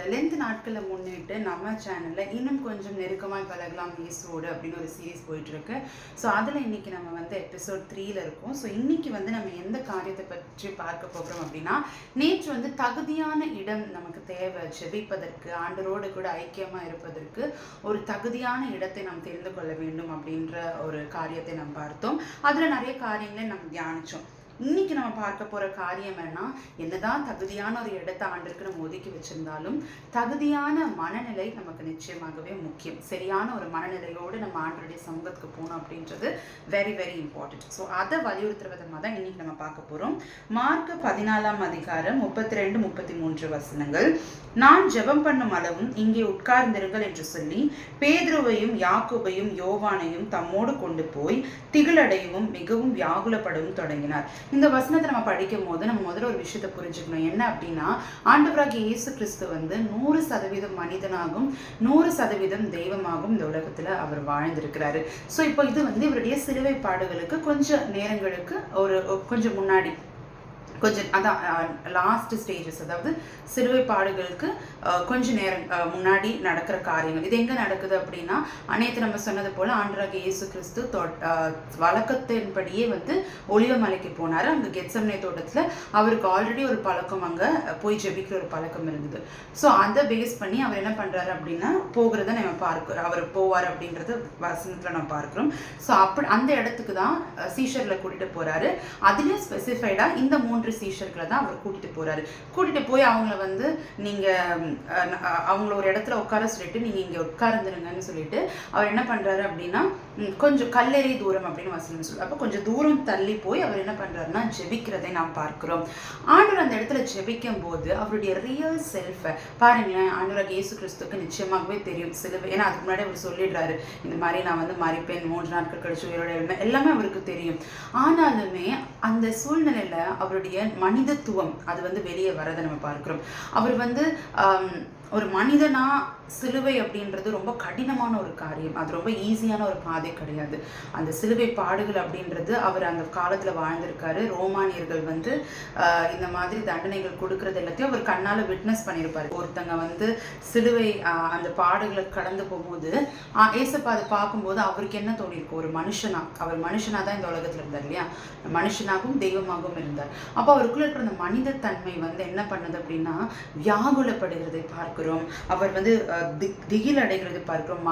இந்த லென்த் நாட்களை முன்னிட்டு நம்ம சேனலில் இன்னும் கொஞ்சம் நெருக்கமாக பழகலாம் இயேசுவோடு அப்படின்னு ஒரு சீரீஸ் போயிட்டுருக்கு. ஸோ அதில் இன்றைக்கி நம்ம வந்து எபிசோட் 3ல் இருக்கோம். ஸோ இன்றைக்கி வந்து நம்ம எந்த காரியத்தை பற்றி பார்க்க போகிறோம் அப்படின்னா, நேற்று வந்து தகுதியான இடம் நமக்கு தேவை, ஜெபிப்பதற்கு ஆண்டவரோடு கூட ஐக்கியமாக இருப்பதற்கு ஒரு தகுதியான இடத்தை நாம் தெரிந்து கொள்ள வேண்டும் அப்படின்ற ஒரு காரியத்தை நாம் பார்த்தோம். அதில் நிறைய காரியங்களை நம்ம தியானித்தோம். இன்னைக்கு நம்ம பார்க்க போற காரியம் என்னதான் தகுதியான ஒரு இடத்தை ஆண்டருக்கு நம்ம ஒதுக்கி வச்சிருந்தாலும் தகுதியான மனநிலை நமக்கு நிச்சயமாகவே முக்கியம். சரியான ஒரு மனநிலையோடு நம்ம ஆண்டருடைய சமூகத்துக்கு போகணும் அப்படின்றது வெரி வெரி இம்பார்ட்டன்ட். ஸோ அதை வலியுறுத்துற விதமாக தான் இன்னைக்கு நம்ம பார்க்க போறோம். மார்க் 14ஆம் அதிகாரம் 32-33 வசனங்கள். நான் ஜெபம் பண்ணும் அளவும் இங்கே உட்கார்ந்திருங்கள் என்று சொல்லி பேதுருவையும் யாக்கோபையும் யோவானையும் தம்மோடு கொண்டு போய் திகிலடையவும் மிகவும் வியாகுலப்படவும் தொடங்கினார். இந்த வசனத்தை நம்ம படிக்கும் போது நம்ம முதல்ல ஒரு விஷயத்தை புரிஞ்சுக்கணும். என்ன அப்படின்னா, ஆண்டவராகிய இயேசு கிறிஸ்து வந்து 100% மனிதனாகவும் 100% தெய்வமாகவும் இந்த உலகத்துல அவர் வாழ்ந்திருக்கிறாரு. ஸோ இப்போ இது வந்து இவருடைய சிலுவை பாடுகளுக்கு கொஞ்சம் நேரங்களுக்கு கொஞ்சம் முன்னாடி அதான் லாஸ்ட் ஸ்டேஜஸ், அதாவது சிலுவை பாடுகளுக்கு கொஞ்ச நேரம் முன்னாடி நடக்கிற காரியங்கள். இது எங்கே நடக்குது அப்படின்னா, அனைத்து நம்ம சொன்னது போல் ஆண்டவராகிய இயேசு கிறிஸ்து வழக்கத்தின்படியே வந்து ஒலிவ மலைக்கு போனார். அங்கே கெத்செமனே தோட்டத்தில் அவருக்கு ஆல்ரெடி ஒரு பழக்கம், அங்கே போய் ஜெபிக்கிற ஒரு பழக்கம் இருந்தது. ஸோ அதை பேஸ் பண்ணி அவர் என்ன பண்ணுறாரு அப்படின்னா போகிறத நம்ம பார்க்கிறோம். அவர் போவார் அப்படின்றது வசனத்தில் நம்ம பார்க்குறோம். ஸோ அந்த இடத்துக்கு தான் சீஷரில் கூட்டிகிட்டு போகிறாரு. அதுலேயும் ஸ்பெசிஃபைடாக இந்த 3 சீஷர்களை தான் அவர் கூட்டிட்டு போய் அவங்கள வந்து அவங்கள ஒரு இடத்துல உட்கார சொல்லிட்டு நீங்க இங்க உட்கார்ந்துருங்கன்னு சொல்லிட்டு அவர் என்ன பண்றாரு அப்படின்னா, கொஞ்சம் கல்லெறி தூரம் அப்படின்னு வசனம் சொல்லு. அப்போ கொஞ்சம் தூரம் தள்ளி போய் அவர் என்ன பண்றாருன்னா ஜெபிக்கிறதை நாம் பார்க்கிறோம். ஆண்டவர் அந்த இடத்துல ஜெபிக்கும் போது அவருடைய ரியல் செல்ஃபை பாருங்களேன். ஆண்டவராகிய இயேசு கிறிஸ்துக்கு நிச்சயமாகவே தெரியும் சிலுவை, ஏன்னா அதுக்கு முன்னாடி அவர் சொல்லிடுறாரு, இந்த மாதிரி நான் வந்து மரிப்பேன், 3 நாட்கள் கழிச்சு உயிரோட எழுப்பேன், எல்லாமே அவருக்கு தெரியும். ஆனாலுமே அந்த சூழ்நிலையில அவருடைய மனிதத்துவம் அது வந்து வெளியே வரதை நம்ம பார்க்கிறோம். அவர் வந்து ஒரு மனிதனா சிலுவை அப்படின்றது ரொம்ப கடினமான ஒரு காரியம். அது ரொம்ப ஈஸியான ஒரு பாதை கிடையாது. அந்த சிலுவை பாடுகள் அப்படின்றது அவர் அந்த காலத்தில் வாழ்ந்திருக்காரு. ரோமானியர்கள் வந்து இந்த மாதிரி தண்டனைகள் கொடுக்கறது எல்லாத்தையும் அவர் கண்ணால் விட்னஸ் பண்ணியிருப்பார். ஒருத்தங்க வந்து சிலுவை அந்த பாடுகளை கடந்து போகும்போது ஏசப்பா அதை பார்க்கும்போது அவருக்கு என்ன தோணியிருக்கும், ஒரு அவர் மனுஷனாக தான் இந்த உலகத்தில் இருந்தார் இல்லையா, மனுஷனாகவும் தெய்வமாகவும் இருந்தார். அப்போ அவருக்குள்ள இருக்கிற அந்த மனித தன்மை வந்து என்ன பண்ணுது அப்படின்னா வியாகுலப்படுகிறதை பார்க்கிறோம். அவர் வந்து திகில் அடைகிறது பார்க்கிறோம்.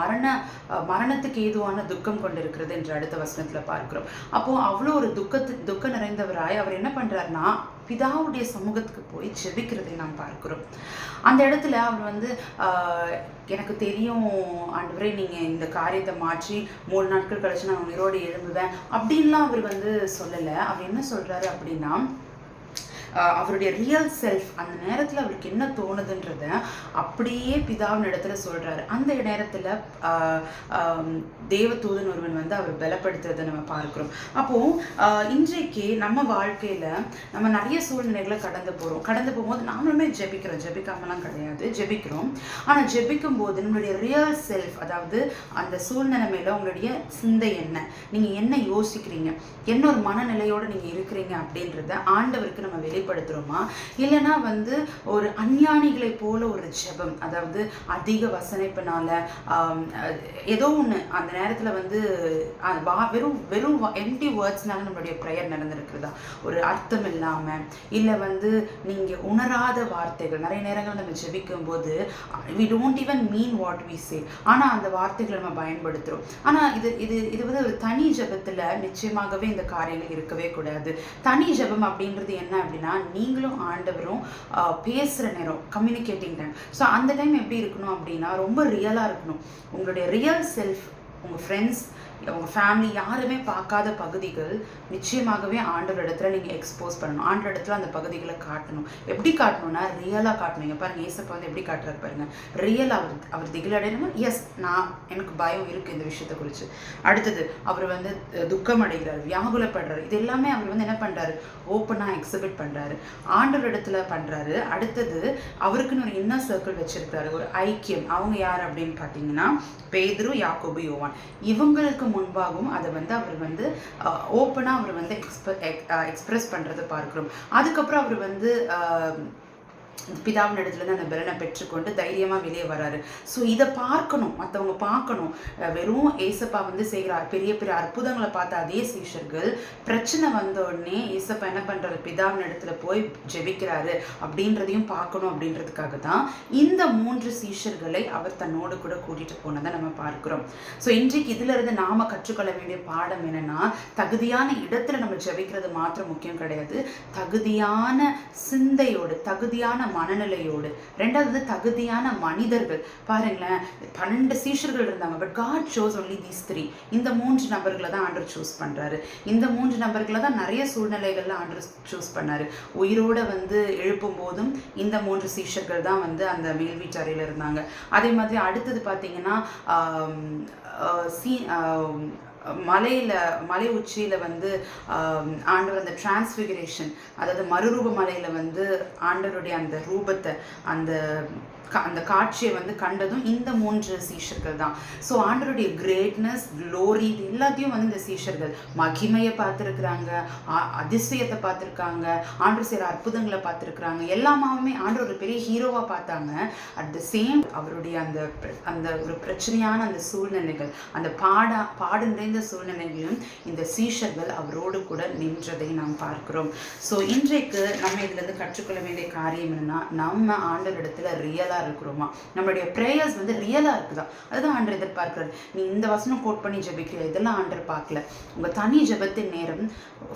மரணத்துக்கு ஏதுவான துக்கம் கொண்டிருக்கிறது என்று அடுத்த வசனத்துல பார்க்கிறோம். அப்போ அவ்வளோ ஒரு துக்க நிறைந்தவராய் அவர் என்ன பண்றாருன்னா பிதாவுடைய சமூகத்துக்கு போய் ஜெபிக்கிறதை நாம் பார்க்கிறோம். அந்த இடத்துல அவர் வந்து எனக்கு தெரியும் ஆண்டவரே, நீங்க இந்த காரியத்தை மாற்றி 3 நாட்கள் கழிச்சு நான் உயிரோடு எழும்புவேன் அப்படின்லாம் அவர் வந்து சொல்லலை. அவர் என்ன சொல்றாரு அப்படின்னா, அவருடைய ரியல் செல்ஃப் அந்த நேரத்தில் அவருக்கு என்ன தோணுதுன்றத அப்படியே பிதாவின் இடத்துல சொல்றாரு. அந்த நேரத்தில் தேவதூதன் ஒருவன் வந்து அவர் பலப்படுத்துறதை நம்ம பார்க்கிறோம். அப்போ இன்றைக்கு நம்ம வாழ்க்கையில நம்ம நிறைய சூழ்நிலைகளை கடந்து போகும்போது நாமளுமே ஜெபிக்காமலாம் கிடையாது, ஜெபிக்கிறோம். ஆனா ஜெபிக்கும் போது நம்மளுடைய ரியல் செல்ஃப், அதாவது அந்த சூழ்நிலை மேல உங்களுடைய சிந்தை என்ன, நீங்க என்ன யோசிக்கிறீங்க, என்ன ஒரு மனநிலையோட நீங்க இருக்கிறீங்க அப்படின்றத ஆண்டவருக்கு நம்ம வெளிப்படுத்துறோமா, இல்லைன்னா வந்து ஒரு அஞ்ஞானிகளை போல ஒரு ஜெபம், அதாவது அதிக வசனைப்பினால ஏதோ ஒன்று அந்த நேரத்தில் வந்து வெறும் எம்டி வேர்ட்ஸ்னால நம்மளுடைய ப்ரேயர் நடந்திருக்கிறதா, ஒரு அர்த்தம் இல்லாமல், இல்லை வந்து நீங்கள் உணராத வார்த்தைகள். நிறைய நேரங்கள் நம்ம ஜெபிக்கும் போது we don't even mean what we say, ஆனால் அந்த வார்த்தைகளை நம்ம பயன்படுத்துகிறோம். ஆனால் இது வந்து ஒரு தனி ஜெபத்தில் நிச்சயமாகவே இந்த காரியங்கள் இருக்கவே கூடாது. தனி ஜெபம் அப்படின்றது என்ன அப்படின்னா, நீங்களும் ஆண்டவரும் பேசுகிற நேரம், கம்யூனிகேட்டிங் டைம். ஸோ அந்த டைம் எப்படி இருக்கணும் அப்படின்னா ரொம்ப ரியலாக இருக்கணும். உங்களுடைய ரியல் செல்ஃப், உங்கள் ஃப்ரெண்ட்ஸ், உங்கள் ஃபேமிலி யாருமே பார்க்காத பகுதிகள் நிச்சயமாகவே ஆண்டவர் இடத்துல நீங்கள் எக்ஸ்போஸ் பண்ணணும். ஆண்டவர் இடத்துல அந்த பகுதிகளை காட்டணும். எப்படி காட்டணும்னா ரியலாக காட்டணுங்க. பாருங்கள், ஏசப்பா வந்து எப்படி காட்டுறாரு பாருங்க, ரியலாக அவர் திகிலடையணும். எஸ், எனக்கு பயம் இருக்குது இந்த விஷயத்தை குறித்து. அடுத்தது அவர் வந்து துக்கம் அடைகிறார், வியாகுலப்படுறாரு. இது எல்லாமே அவர் வந்து என்ன பண்ணுறாரு, ஓப்பனாக எக்ஸிபிட் பண்ணுறாரு, ஆண்டவர் இடத்துல பண்ணுறாரு. அடுத்தது அவருக்குன்னு ஒரு இன்னர் சர்க்கிள் வச்சிருக்கிறாரு, ஒரு ஐக்கியம். அவங்க யார் அப்படின்னு பார்த்தீங்கன்னா பேதுரு, யாக்கோபு, யோவான். இவங்களுக்கு முன்பாகவும் அதை வந்து அவர் வந்து ஓப்பனாக அவர் வந்து எக்ஸ்பிரஸ் பண்ணுறதை பார்க்குறோம். அதுக்கப்புறம் அவர் வந்து பிதாவின் இடத்துலேருந்து அந்த பலனை பெற்றுக்கொண்டு தைரியமாக வெளியே வராரு. ஸோ இதை பார்க்கணும், மற்றவங்க பார்க்கணும். வெறும் ஏசப்பா வந்து செய்கிறார் பெரிய பெரிய அற்புதங்களை பார்த்த அதே சீஷர்கள் பிரச்சனை வந்த உடனே ஏசப்பா என்ன பண்ணுறாரு, பிதாவின் இடத்துல போய் ஜெபிக்கிறாரு அப்படின்றதையும் பார்க்கணும். அப்படின்றதுக்காக தான் இந்த 3 சீஷர்களை அவர் தன்னோடு கூட கூட்டிகிட்டு போனதை நம்ம பார்க்குறோம். ஸோ இன்றைக்கு இதில் இருந்து நாம் கற்றுக்கொள்ள வேண்டிய பாடம் என்னென்னா, தகுதியான இடத்துல நம்ம ஜெபிக்கிறது மாத்திரம் முக்கியம் கிடையாது, தகுதியான சிந்தையோடு, தகுதியான மனநிலையோடு. ரெண்டாவது தகுதியான மனிதர்கள். பாருங்களேன், 12 சீஷர்கள் இருந்தாங்க, but God chose only these 3. இந்த 3 நபர்களை தான் ஆண்டவர் சூஸ் பண்றாரு. இந்த 3 நபர்களை தான் நிறைய சூழ்நிலைகள்ல ஆண்டவர் சூஸ் பண்ணாரு. உயிரோட வந்து எழுப்பும் போதும் இந்த 3 சீஷர்கள் தான் வந்து அந்த மேல் வீட்டு அறையில இருந்தாங்க. அதே மாதிரி அடுத்தது பார்த்தீங்கன்னா மலை உச்சியில் வந்து ஆண்டவர் அந்த டிரான்ஸ்ஃபிகரேஷன், அதாவது மறுரூப மலையில் வந்து ஆண்டவருடைய அந்த ரூபத்தை, அந்த காட்சியை வந்து கண்டதும் இந்த 3 சீஷர்கள் தான். ஸோ ஆண்டவருடைய கிரேட்னஸ், க்ளோரி, இது எல்லாத்தையும் வந்து இந்த சீஷர்கள் மகிமையை பார்த்துருக்குறாங்க, அதிசயத்தை பார்த்துருக்காங்க, ஆண்டவர் செய்கிற அற்புதங்களை பார்த்துருக்குறாங்க. எல்லாமே ஆண்டவர் ஒரு பெரிய ஹீரோவாக பார்த்தாங்க. அட் த சேம் அவருடைய அந்த ஒரு பிரச்சனையான அந்த சூழ்நிலைகள், அந்த பாடு நிறைந்த சூழ்நிலைகளிலும் இந்த சீஷர்கள் அவரோடு கூட நின்றதை நாம் பார்க்கிறோம். ஸோ இன்றைக்கு நம்ம இதுலேருந்து கற்றுக்கொள்ள வேண்டிய காரியம் என்னன்னா, நம்ம ஆண்டவரிடத்துல ரியலாக இருக்கிறோமா, நம்மளுடைய ப்ரேயர்ஸ் வந்து ரியலாக இருக்குதா, அதுதான் ஆண்டவர் எதிர்பார்க்கிறார். நீ இந்த வசனம் கோட் பண்ணி ஜெபிக்கிற, இதெல்லாம் ஆண்டவர் பார்க்கல. உங்கள் தனி ஜெபத்தின் நேரம்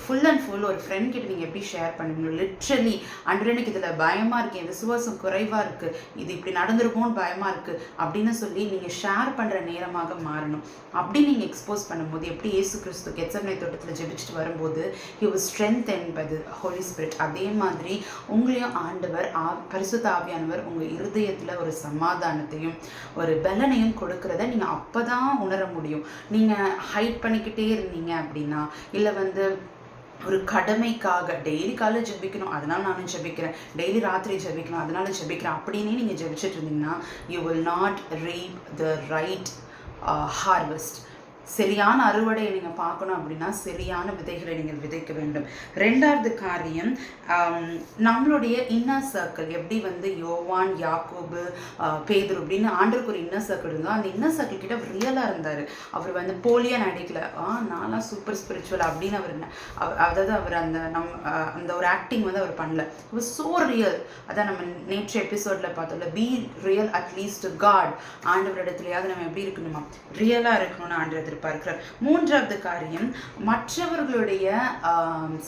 ஃபுல் அண்ட் ஃபுல் ஒரு ஃப்ரெண்ட் கிட்ட நீங்கள் எப்படி ஷேர் பண்ணுவீங்க, லிட்ரலி ஆண்டவர் எனக்கு இதில் பயமாக இருக்கு, என் விசுவாசம் குறைவாக இருக்குது, இது இப்படி நடந்திருக்கும்னு பயமாக இருக்குது அப்படின்னு சொல்லி நீங்கள் ஷேர் பண்ணுற நேரமாக மாறணும். அப்படி நீங்கள் எக்ஸ்போஸ் பண்ணும்போது, எப்படி இயேசு கிறிஸ்து கெத்செமனே தோட்டத்தில் ஜெபிச்சுட்டு வரும்போது he was strengthened by the Holy Spirit, அதே மாதிரி உங்களையும் ஆண்டவர் பரிசுத்த ஆவியானவர் உங்கள் இருதயத்தில் ஒரு சமாதானத்தையும் ஒரு பலனையும் கொடுக்கறத நீங்கள் அப்போ தான் உணர முடியும். நீங்கள் ஹைட் பண்ணிக்கிட்டே இருந்தீங்க அப்படின்னா, இல்லை வந்து ஒரு கடமைக்காக டெய்லி காலையில் ஜெபிக்கணும் அதனால நானும் ஜெபிக்கிறேன், டெய்லி ராத்திரி ஜெபிக்கணும் அதனால ஜெபிக்கிறேன் அப்படின்னே நீங்கள் ஜெபிச்சுட்டு இருந்தீங்கன்னா, you will not reap the right harvest. சரியான அறுவடையை நீங்கள் பார்க்கணும் அப்படின்னா சரியான விதைகளை நீங்கள் விதைக்க வேண்டும். ரெண்டாவது காரியம், நம்மளுடைய இன்னர் சர்க்கிள். எப்படி வந்து யோவான், யாக்கோபு, பேதுரு அப்படின்னு ஆண்டருக்கு ஒரு இன்னர் சர்க்கிள் இருந்தோ, அந்த இன்னர் சர்க்கிள் கிட்ட ரியலாக இருந்தார். அவர் வந்து போலியாக நடிக்கல, நான்லாம் சூப்பர் ஸ்பிரிச்சுவல் அப்படின்னு அதாவது அவர் அந்த ஒரு ஆக்டிங் வந்து அவர் பண்ணல. இவர் ஸோ ரியல். அதான் நம்ம நேற்று எபிசோடில் பார்த்தோம்ல, பி ரியல் அட்லீஸ்ட் காட். ஆண்டவர் இடத்துலையாவது நம்ம எப்படி இருக்கணுமா, ரியலாக இருக்கணும்னு ஆண்டவர் பார்க்கிறார். மூன்றாவது காரியம், மற்றவர்களுடைய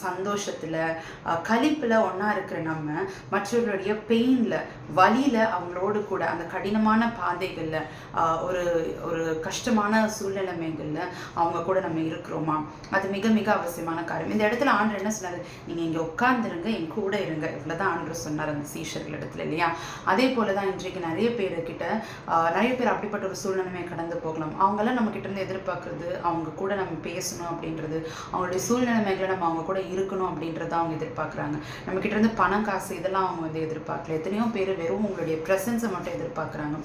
சந்தோஷத்துல, கலிப்புல ஒன்னா இருக்கிற நம்ம மற்றவர்களுடைய பெயின்ல, வலியில, அவங்களோடு கூட அந்த கடினமான பாதைகள்ல, ஒரு கஷ்டமான சூழ்நிலைமைகள்ல அவங்க கூட நம்ம இருக்கிறோமா, அது மிக மிக அவசியமான காரியம். இந்த இடத்துல ஆண்டவர் என்ன சொன்னாரு, நீங்க இங்க உட்கார்ந்துருங்க, என் கூட இருங்க, இவ்வளவுதான் ஆண்டவர் சொன்னார் அந்த சீஷர்கள் இடத்துல, இல்லையா? அதே போலதான் இன்றைக்கு நிறைய பேர் அப்படிப்பட்ட ஒரு சூழ்நிலைமையை கடந்து போகலாம். அவங்கெல்லாம் நம்ம கிட்ட இருந்து எதிர்பார்க்கிறது, அவங்க கூட நம்ம பேசணும் அப்படின்றது, அவங்களுடைய சூழ்நிலைமைகளை நம்ம அவங்க கூட இருக்கணும் அப்படின்றத அவங்க எதிர்பார்க்குறாங்க. நம்ம கிட்ட இருந்து பணம், காசு, இதெல்லாம் அவங்க வந்து எதிர்பார்க்கல. எத்தனையோ பேர் வெறும் உங்களுடைய ப்ரெசன்ஸை மட்டும் எதிர்பார்க்குறாங்க.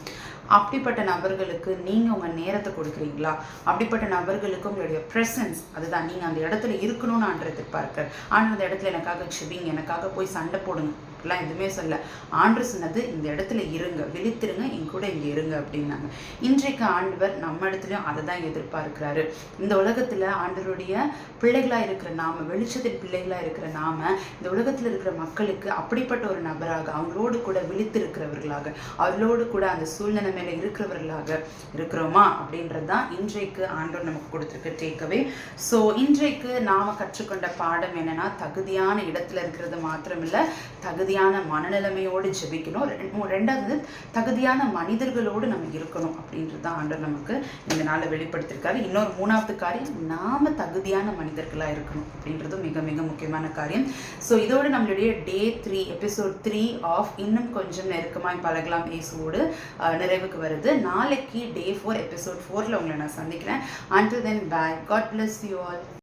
அப்படிப்பட்ட நபர்களுக்கு நீங்கள் உங்கள் நேரத்தை கொடுக்குறீங்களா? அப்படிப்பட்ட நபர்களுக்கு உங்களுடைய ப்ரெசன்ஸ், அதுதான் நீங்கள் அந்த இடத்துல இருக்கணும்னு ஆண்டவர் எதிர்பார்க்க. ஆண்டவர் அந்த இடத்துல எனக்காக செபிங்க, எனக்காக போய் சண்டை போடுங்க அப்படிலாம் எதுவுமே சொல்ல. ஆண்டவர் சொன்னது, இந்த இடத்துல இருங்க, விழித்திருங்க, என் கூட இங்கே இருங்க அப்படின்னாங்க. இன்றைக்கு ஆண்டவர் நம்ம இடத்துலையும் அதை தான் எதிர்பார்க்கிறாரு. இந்த உலகத்தில் ஆண்டவருடைய பிள்ளைகளாக இருக்கிற நாம, வெளிச்சத்தின் பிள்ளைகளாக இருக்கிற நாம, இந்த உலகத்தில் இருக்கிற மக்களுக்கு அப்படிப்பட்ட ஒரு நபராக, அவங்களோடு கூட விழித்திருக்கிறவர்களாக, அவர்களோடு கூட அந்த சூழ்நிலை மேலே இருக்கிறவர்களாக இருக்கிறோமா அப்படின்றது தான் இன்றைக்கு ஆண்டவர் நமக்கு கொடுத்துருக்க டேக்அவே. ஸோ இன்றைக்கு நாம் கற்றுக்கொண்ட பாடம் என்னன்னா, தகுதியான இடத்துல இருக்கிறது மாத்திரமில்லை, தகுதியான மனநிலைமையோடு ஜெபிக்கணும். ரெண்டாவது, தகுதியான மனிதர்களோடு நம்ம இருக்கணும் அப்படின்றது தான் ஆண்டவர் நமக்கு இந்த நாளை வெளிப்படுத்திருக்காரு. இன்னொரு மூணாவது காரியம், நாம தகுதியான மனிதர்களாக இருக்கணும் அப்படின்றதும் மிக மிக முக்கியமான காரியம். ஸோ இதோடு நம்மளுடைய டே 3 எபிசோட் 3 ஆஃப் இன்னும் கொஞ்சம் நெருக்கமாய் பழகலாம் இயேசுவோடு நிறைவுக்கு வருது. நாளைக்கு டே 4 எபிசோட் 4ல உங்களை நான் சந்திக்கிறேன். Until then, bye. God bless you all.